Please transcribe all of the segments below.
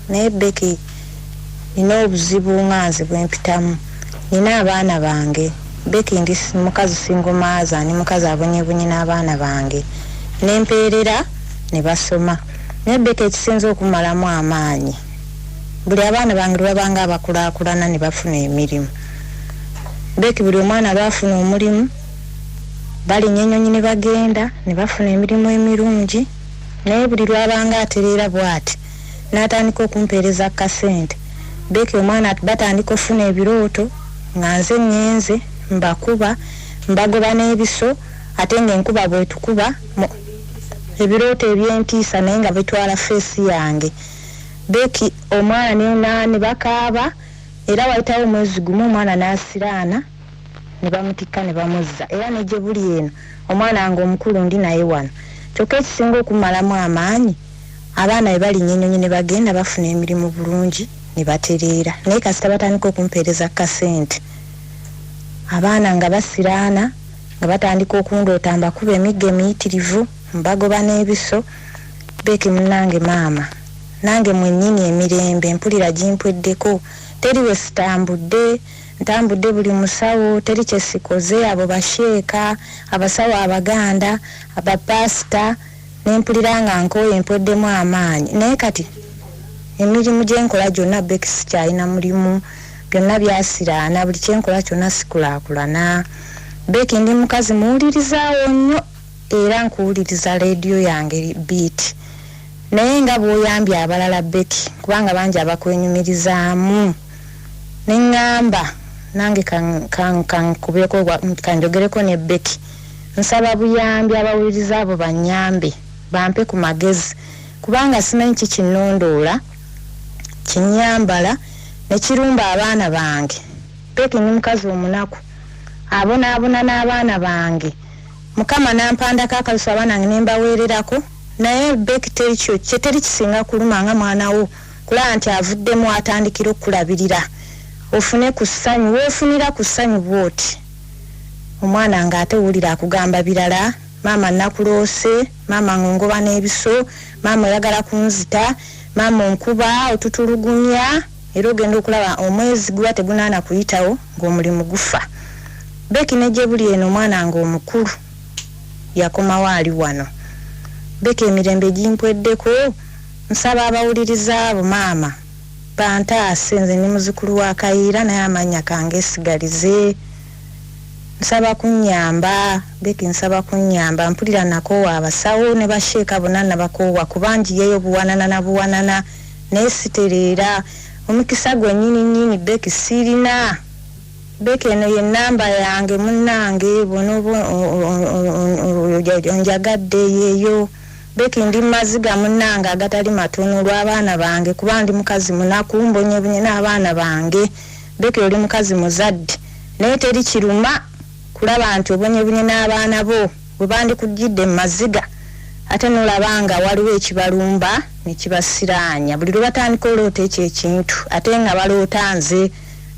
naye Beki nina obuzibu nganze bwempitamu. Nina abaana bange. Beki ndi mukazi singomaaza ni mukazi abonyebonye n'abaana bange. Nempeerera ne basoma. Naye Beki ekisinza okumalamu amaanyi. Buli abaana bange babanga abakulaakulana ne bafuna emirimu. Beki buli omwana lwafuna omulimu bali nyenyonyi ne bagenda ne bafuna emirimu emirungi. Naye buli lwabanga atereera bw'ati n'atandika okumpeereza kasente. Beki omwana batandika ofuna ebirooto nga nze nyenze mbakuba mbagoba n'ebiso ate ng'enkuba bwetukuba ebirooto ebyentiisa naye nga bitwala feesi yange. Beki omwana ne bakaaba era wayitawo omwezi gumu omwana n'asiraana ne bamutikka ne bamuzza era nejje buli eno omwana nga omukulu ndi naye wano. Kyokka ekisinga okumalamu amaanyi abaana bwe bali nyenyonyi ne bagenda bafuna emirimu bulungi ne batereera. Naye kasita batandika okumpeereza kasente abaana nga basiraana nga batandika okundoota mbakuba emigga emiyitirivu mbagoba n'ebiso. Beki munnange maama nange mwennyini emirembe mpulira gimpweddeko. Teri we sitambudde ntambudde buli musawo teri kye sikoze abo basheeka abasawo abaganda abapasita nempulira nga nkooye mpweddemu amaanyi. Naye kati emirimu gye nkola gyonna Beki sikyalina mulimu byonna byasiraana buli kye nkola kyonna sikulaakulana. Beki ndi mukazi muwulirizaawo nnyo era nkuwuliriza leediyo yange Beat. Naye nga bw'oyambye abalala Beki kubanga bangi abakwenyumirizaamu neŋŋamba nange kankubeko kanjogereko ne Beki. Nsaba buyambi abawuliriza abo bannyambe bampe ku magezi kubanga simanyi kikinnondoola kinyambala ne kirumba abaana bange. Beki ni mukazi omunaku abonaabona n'abaana bange Mukama nampandako akalusu abaana nange ne mbaweererako. Naye Beki teri kyo teri kisinga kuluma nga mwana wo kulaba nti avuddemu atandikira okulabirira ofune ku ssanyu weefunira ku ssanyu bw'oti. Omwana nga ate wulira akugamba birala maama nakuloose maama ngongoba n'ebiso maama oyagala kunzita maama onkuba otutulugunya era ogenda okulaba omwezi guba tegunaana kuyitawo ng'omulimu gufa. Beki nejje buli eno omwana nga omukulu yakomawo ali wano. Beki emirembe gimpweddeko nsaba abawuliriza abo maama bantaase nze ndi muzukulu wa Kayiira naye amannya kange sigalize. Nsaba kunnyamba Beki nsaba kunnyamba mpulira nakoowa abasawo ne basheeka bonna nabakoowa kubanjiyeyo buwanana na buwanana naye sitereera omukisa gwennyini Beki sirina. Beki eno ye nnamba yange munnange bono onjagadde yeeyo. Beki ndi maziga munnange agatali matono lw'abaana bange kuba ndi mukazi munaku mbonyebonye n'abaana bange. Beki oli mukazi muzadde naye teri kiruma kulaba nti obonyebonye n'abaana bo bwe bandikujjidde mu maziga ate n'olabanga waliwo ekibalumba ne kibasiraanya buli lwe batandika oloota ekyo ekintu ate nga baloota nze.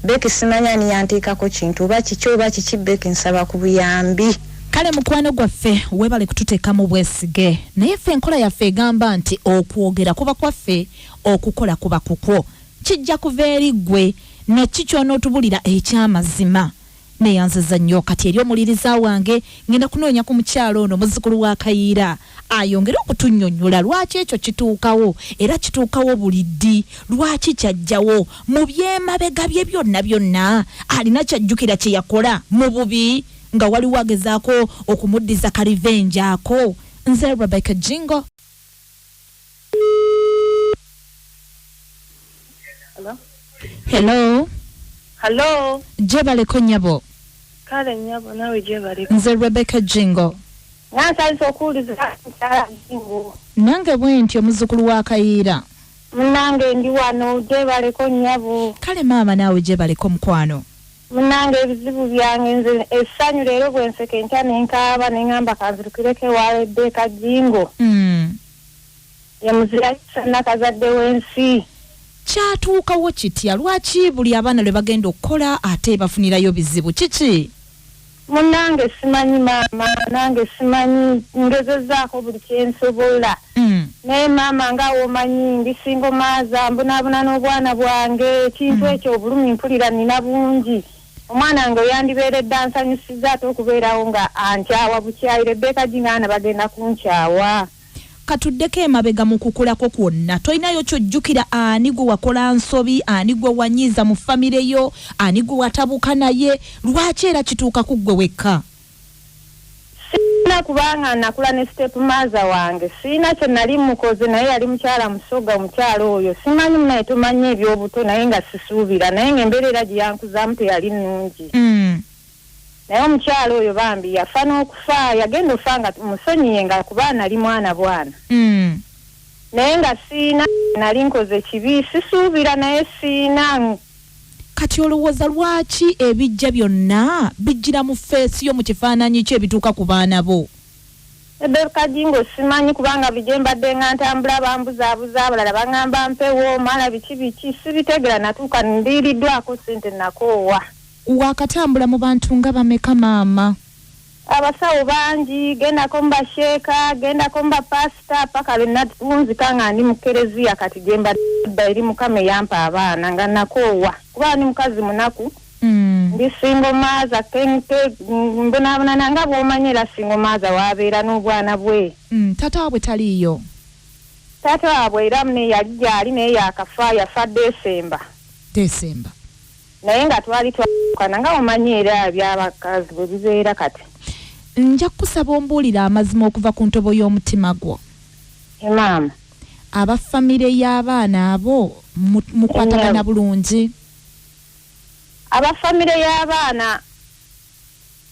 Beki simanya ni yanteekako kintu oba kiki oba kiki. Beki nsaba ku buyambi. Kale mukwano gwaffe webale kututeekamu bwesige naye ffe enkola yaffe egamba nti okwogera kuba kwaffe okukola kuba kukwo kijja kuva eri ggwe neki ky'onootubulira eky'amazima. Neyanziza nnyo kati eri omuliriza wange ngenda kunoonya ku mukyalo ono muzzukulu wa Kayiira ayongere okutunnyonnyola lwaki ekyo kituukawo era kituukawo buli ddi lwaki kyajjawo mu byemabega bye byonna alina kyajjukira kye yakola mu bubi nga waliwo agezaako okumuddiza kalivenja ako. Nze Rebecca Jingo. Hello. Jebaleko nnyabo. Kale nnyabo nawe jebaleko. Nze Rebecca Jingo. Nansalisa okuwuliza Jingo. Nange bwentyo muzzukulu wa Kayiira. Munange ndi wano jebaleko nnyabo. Kale maama naawe jebaleko mukwano. Munange ebizibu byange nze essanyu leero bwe nseka enkya ne nkaaba ne ngamba kanzirukireko ewalede Kajingo. Ye muzira nnakazadde w'ensi. Kyatuukawo kitya lwaki buli abaana lwe bagenda okukola ate bafunirayo bizibu kiki? Munange simanyi maama nange simanyi ngezezaako buli kyensobola. ne mama nga omanyi ndi single maza mbonabona n'obwana bwange ekintu ekyo obulumi mpulira nina bungi omwana wange yandibeeredde ansanyusiza ate okubeerawo nga ankyawa bukyaire Rebecca Jingana bagenda kunkyawa katuddeko emabega mu kukulako kwonna toyinayo kyojjukira ani gwe wakola nsobi ani gwe wanyiiza mu famire yo ani gwe watabuka naye lwaki era kituuka ku ggwe wekka sina kubanga nakula ne step maza wange sina kye nali mukoze naye yali mukyala musoga omukyalo oyo simanyi naye tumanyi ebyobuto naye nga sisuubira naye ng'embeerera gye yankuzaamu teyali nnungi naye omukyalo oyo bambi yafa n'okufa yagenda ofa nga musonyiye nga kuba nali mwana bwana naye nga siina nali nkoze kibi sisuubira naye siina kati olowooza lwaki ebijja byonna bijjira mu feesi yo mu kifaananyi kyo ebituuka ku baana bo Rebecca Jingo simanyi kubanga bije mbadde nga ntambula bambuzaabuza abalala baŋŋamba mpewo mala biki sibitegera natuuka ndiiriddwako Sente nakoowa wakatambula mu bantu nga bameka maama abasawo bangi gendako mbasheeka gendako mbapasita paka lwenawunzika nga ndi mu kereziya kati gyembadda eri mukama eyampa abaana nga nakoowa kuba ni mukazi munaku ndi single maaza mbonabonana nga bw'omanyira single maaza wabeera n'obwana bwe taata waabwe taliiyo taata waabwe era mune yali gyali naye yakafa yafa Desemba naye nga twali twakana nga omanyi era by'abakazi bwe bibeera kati nja kusaba ombuulira amazima okuva ku ntobo y'omutima gwo maama abafamire y'abaana abo mukwatagana bulungi abafamire y'abaana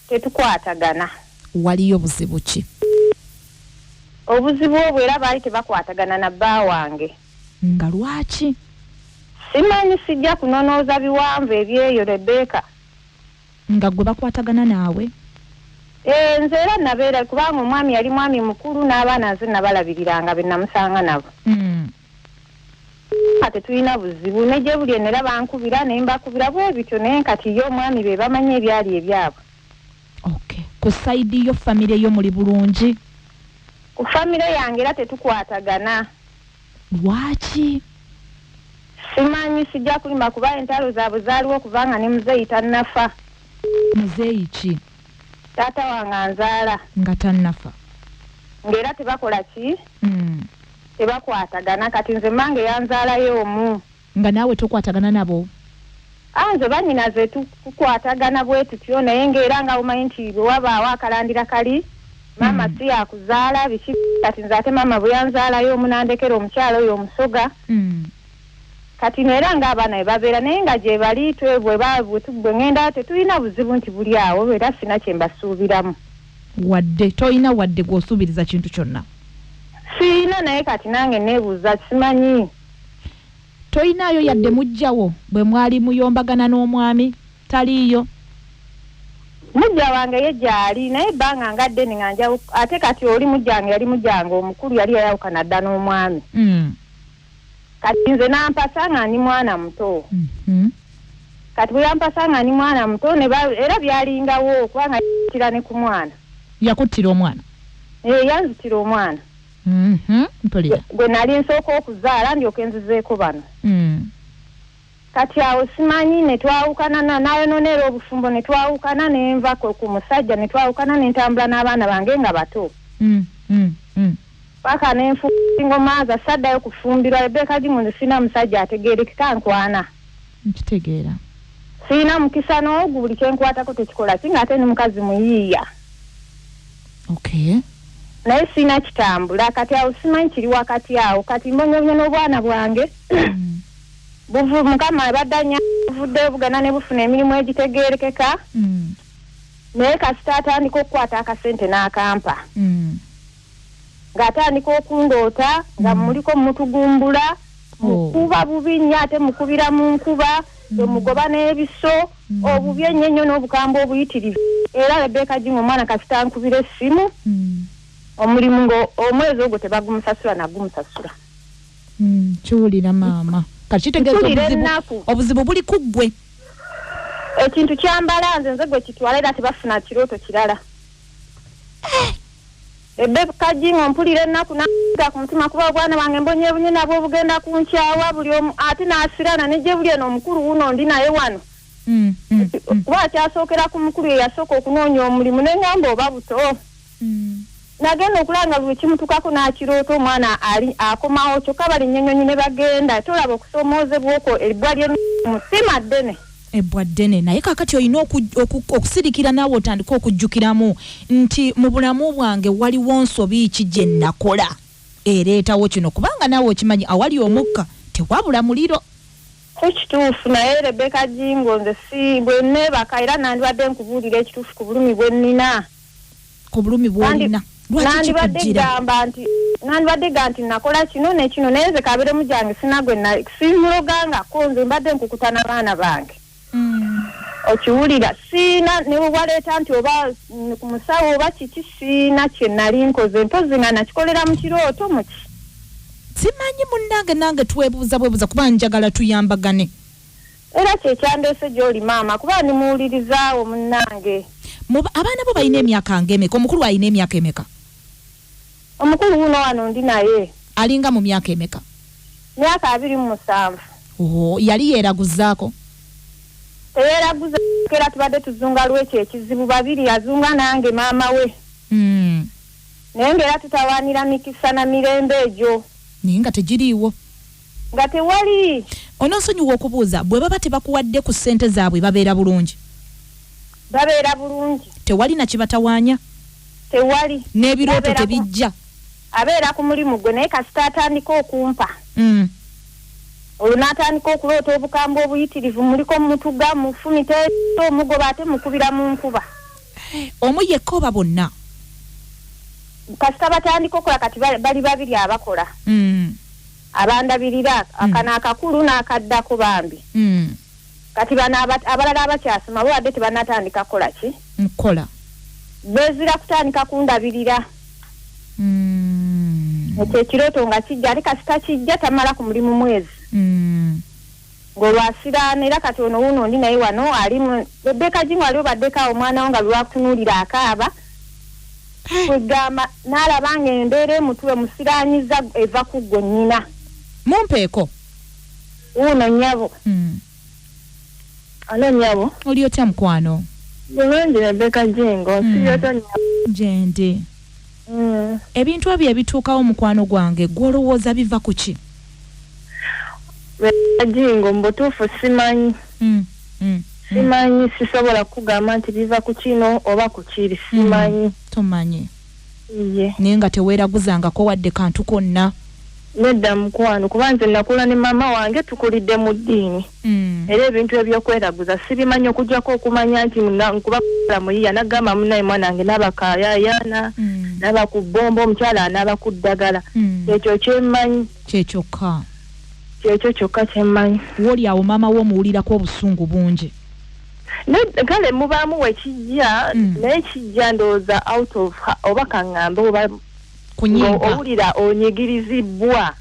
tetukwatagana waliyo buzibu ki obuzibu obwo era baali tebakwatagana na bba wange nga lwaki simanyi sijja kunonooza biwanvu ebyeyo Rebecca nga gwe bakwatagana naawe nze era nabeera kubanga omwami yali mwami mukulu n'abaana nze nabalabiriranga be namusanga nabo ate tulina buzibu negye buli enera bankubira ne mbakubira bwe bityo naye kati yo omwami be bamanyi ebyali ebyabwe ku sayidi yo famire yo muli bulungi ku famire yange era tetukwatagana lwaki simanyi sijja kulimba kuba entalo zaabwe zaaliwo kubanga ne muzeeyi tannafa muzeeyi ki taata wange anzaala nga tannafa ng'era tebakola ki tebakwatagana kati nze mange yanzaalayo omu nga naawe tokwatagana nabo nze bannyinaze tukwatagana bwe tutyo naye ng'era nga omanyi nti bwe wabaawo akalandira kali maama si yakuzaala biki kati nze ate maama bwe yanzaalayo omu nandekera omukyala oyo omusoga kati neera ng'abaana bwe babeera naye nga gye bali bwe ngenda tetulina buzibu nti buli awo era sina kye mbasuubiramu wadde toyina wadde gw'osuubiriza kintu kyonna siina naye kati nange neebuuza simanyi toyinaayo yadde mujjawo bwe mwali muyombagana n'omwami taliiyo mujja wange ye gyali naye ebbanga ngadde ninganjawo ate kati oli mujjange yali mujjange omukulu yali yayawukana dda n'omwami kati nze nampasa nga ndi mwana muto kati bwe yampasa nga ndi mwana muto era byalingawo kubanga yakutira ne ku mwana yakuttira omwana yanzitira omwana mpulira gwe nali nsooka okuzaala ndyoke nzizeeko bano kati awo simanyi ne twawukana nayononeera obufumbo ne twawukana ne nva ku musajja ne twawukana ne ntambula n'abaana bange nga bato paka ne nfuuka maaza saddayo kufumbirwa Rebecca Jingo sina musajja ategeerekeka nkwana nkitegeera sina mukisa n'ogu buli kyenkwatako tekikola kinga ate ne mukazi muyiiya naye sina kitambula kati awo simanyi kiri wakati awo kati mbonyobyo n'obwana bwange mukama baddanya buvuddeyo bugana ne bufuna emirimu egitegeerekeka naye kasita atandika okukwata akasente n'akampa ng'atandika okundoota nga muliko mutugumbula mukuba bubi nnyo ate mukubira mu nkuba emugoba n'ebiso obubi ennyo n'obukambwe obuyitirivu era Rebecca Jingo omwana kasita nkubira essimu omulimu omwezi ogwo tebagumusasula nagumusasula kiwulira maama kakitegeeza obuzibu buli ku ggwe ekintu kyambala nze gwe kitwala era tebafuna kirooto kirala Kajingo mpulira ennaku naga ku mutima kuba obwana bange mbonyebunye nabwo bugenda kunkyawa buli omu ate n'asirana nejje buli eno omukulu wuno ndi naye wano kuba akyasookera ku mukulu eyasooka okunoonya omulimu neŋŋamba oba buto nagenda okulanga buli kimutukako n'akiroota omwana ali akomawo kyokka bali nnyonyonyi ne bagenda tolaba okusoomoozebwa okwo ebbwa ly'omutima ddene ebbwa ddene naye kakati olina okusirikira naawe otandika okujjukiramu nti mu bulamu bwange waliwo nsobi ki gye nakola ereetawo kino kubanga naawe okimanyi awali omukka tewabula muliro ekituufu naye Rebecca Jingo nze si bwe neebaka era nandibadde nkubuulira ekituufu ku bulumi bwe nnina ku bulumi bw'olina nandibadde gamba nti nakola kino nekino naye nze kabeeremu gyange sinagwe simulogangako nze mbadde nkukuta n'abaana bange okiwulira siina ne waleeta nti oba ku musawo oba kiki siina kye nali nkoze mpozi nga nakikolera mu kirooto muki simanyi munnange nange twebuuza bwebuuza kuba njagala tuyambagane era kyekyandeese gy'oli maama kuba nimuwulirizaawo munnange abaana bo balina emyaka ng'emeka omukulu alina emyaka emeka omukulu wuno wano ndi naye alinga mu myaka emeka myaka 27 yali yeeraguzaako teyeeraguza era tubadde tuzunga lwekyo ekizibu babiri azunga nange maama we naye ngaera tutawaanira mikisa na mirembe egyo naye nga tegiriiwo nga tewali onoosonyiwa okubuuza bwe baba tebakuwadde ku ssente zaabwe babeera bulungi tewali na kibatawaanya tewali n'ebirooto tebijja abeera ku mulimu gwe naye kasita atandika okumpa olwo n'atandika okuloota obukambwe obuyitirivu muliko mutuga mufumita omugoba ate mukubira mu nkuba omu yekka oba bonna kasita batandika okola kati bali babiri abakola abandabirira akana akakulu n'akaddako bambi kati bano abalala abakyasoma bo wadde tebanatandika kola ki nkola bezira kutandika kundabirira ekyo ekirooto nga kijja ate kasita kijja tamala ku mulimu mwezi ng'olwasiraana era kati ono wuno ndi naye wano alimu Rebecca Jingo aliwo baddeko omwana wo nga lwakutunuulira akaaba kwegamba n'alaba nga embeera emutwe musiraanyiza eva ku ggo nnyina mumpeeko wuno nnyabo alo nnyabo oli otya mukwano bulungi Rebecca Jingo siyoto nnyabo gyendi ebintu ebyo ebituukawo mukwano gwange gw'olowooza biva ku ki Rebecca Jingo mbutuufu simanyi simanyi sisobola kugamba nti biva ku kino oba ku kiri simanyi tomanyi naye nga teweeraguzangako wadde kantu konna nedda mukwano kuba nze nakula ne maama wange tukulidde mu ddiini era ebintu ebyokweraguza sibimanyi okujjako okumanya nti nkuba kukola muyiya nagamba munaye mwanange n'abakaayayaana n'aba ku bbombo omukyala anaaba ku ddagala ekyo kyemmanyi kyekyokka kyekyo kyokka kyemmanyi woli awo maama wo omuwulirako obusungu bungi kale mubaamu wekijja naye kijja ndowooza out of oba kaŋŋambe oba owulira onyigirizibwa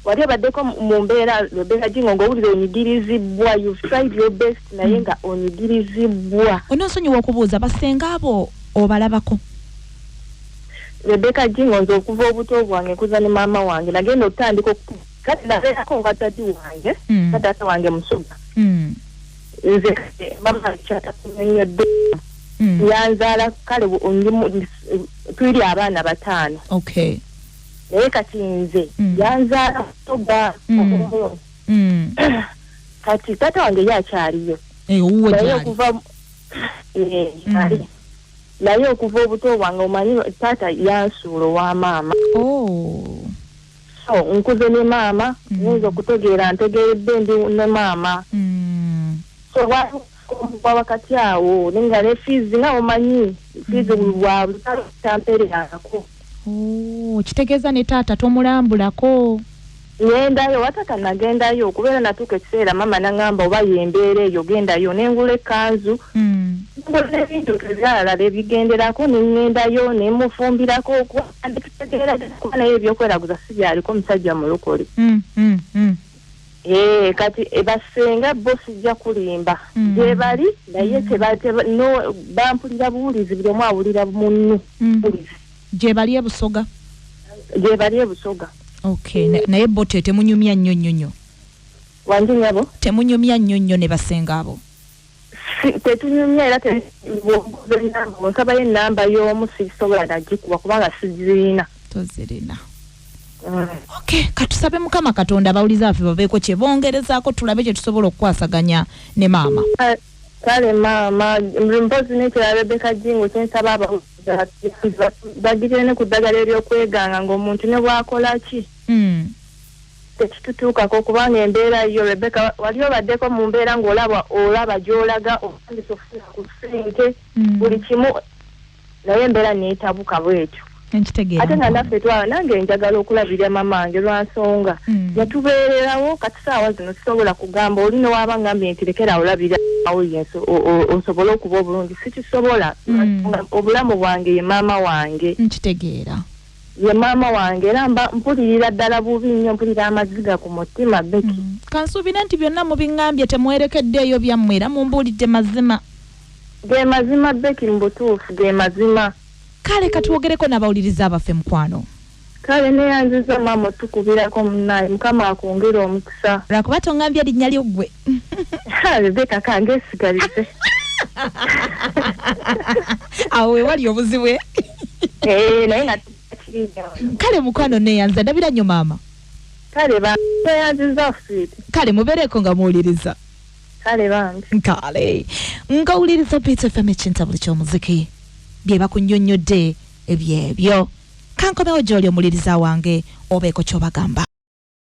wali obaddeko mu mbeera Rebecca Jingo ng'owulira onyigirizibwa you tried your best naye nga onyigirizibwa onoosonyiwa okubuuza basenga abo obalabako Rebecca Jingo nze okuva obuto bwange kuza ne maama wange nagenda okutandika kati nabeerako nga tati wange taata wange musoga nze mama kyatakunyonyodde yanzaala kale tuli abaana 5 naye kati nze yanzaala mutoga kati taata wange yakyaliyo naye okuva obuto bwange omanyi taata yansuula owa maama so nkuze ne maama nyinza okutegeera ntegeeredde ndi ne maama so wa wakati awo nenga ne fees nga omanyi fees wa tampererako kitegeeza ne taata tomulambulako ngendayo watata nagendayo okubeera natuuka ekiseera mama nangamba oba yembeera eyo gendayo nengula ekkanzu ngula ebintu ebirala ebigenderako nengendayo nemufumbirako okwandetutegeera kuba naye ebyokweraguza si byaliko omusajja mulokole kati basenga bo sijja kulimba gye bali naye bampulira buwulizi buli omu awulira munne Je bali ebusoga. Je bali ebusoga. Okay, naye bote temunyumya nnyo. Wandi nyabo? Temunyumya nnyo ne basenga abo. Tetunyumya era tetunyumya nkaba y'ennamba y'omu sisobola nagikuba kubanga sizirina. Tozirina. Okay, katusabe Mukama Katonda bawuliza afe babeeko kye bongerezaako tulabe kye tusobola okukwasaganya ne maama. Kale maama mpozi n'ekirala Rebecca Jingo kyensaba abawuliza bagirire ku ddagala ery'okweganga ng'omuntu ne bw'akola ki. Tekitutuukako kubanga embeera yo Rebecca wali obaddeko mu mbeera ng'olaba gy'olaga otandise okufuna ku ssente buli kimu naye embeera neetabuka bw'etyo. Ate nga naffe twala nange njagala okulabirira mamange lwansonga yatubeererawo kati saawa zino sisobola kugamba oli newaba ngambye nti lekera olabira awo osobole okuba obulungi sikisobola obulamu bwange ye maama wange nkitegeera ye maama wange era mpulirira ddala bubi nnyo mpulira amaziga ku mutima Beki kansuubira nti byonna mubiŋŋambye temwerekeddeeyo byammwe era mumbuulidde mazima ge mazima Beki mu butuufu ge mazima. Kale katuwogereko n'abawuliriza abaffe mukwano. Kale neyanziza maama tukubirako munnaye Mukama akwongera omukisa. Lwakuba tongambye linnya lyo ggwe. Rebecca kange esigalize. Awo wewali obuzibwe. Naye nga kale mukwano neyanza ndabira nnyo maama. Kale neyanziza sweet. Kale mubeereko nga muwuliriza. Kale bambi. Kale ngawuliriza Bit FM ekintabuli ky'omuziki. Bye bakunnyonnyodde ebyebyo kankomewo gy'oli omuliriza wange obeeko ky'obagamba.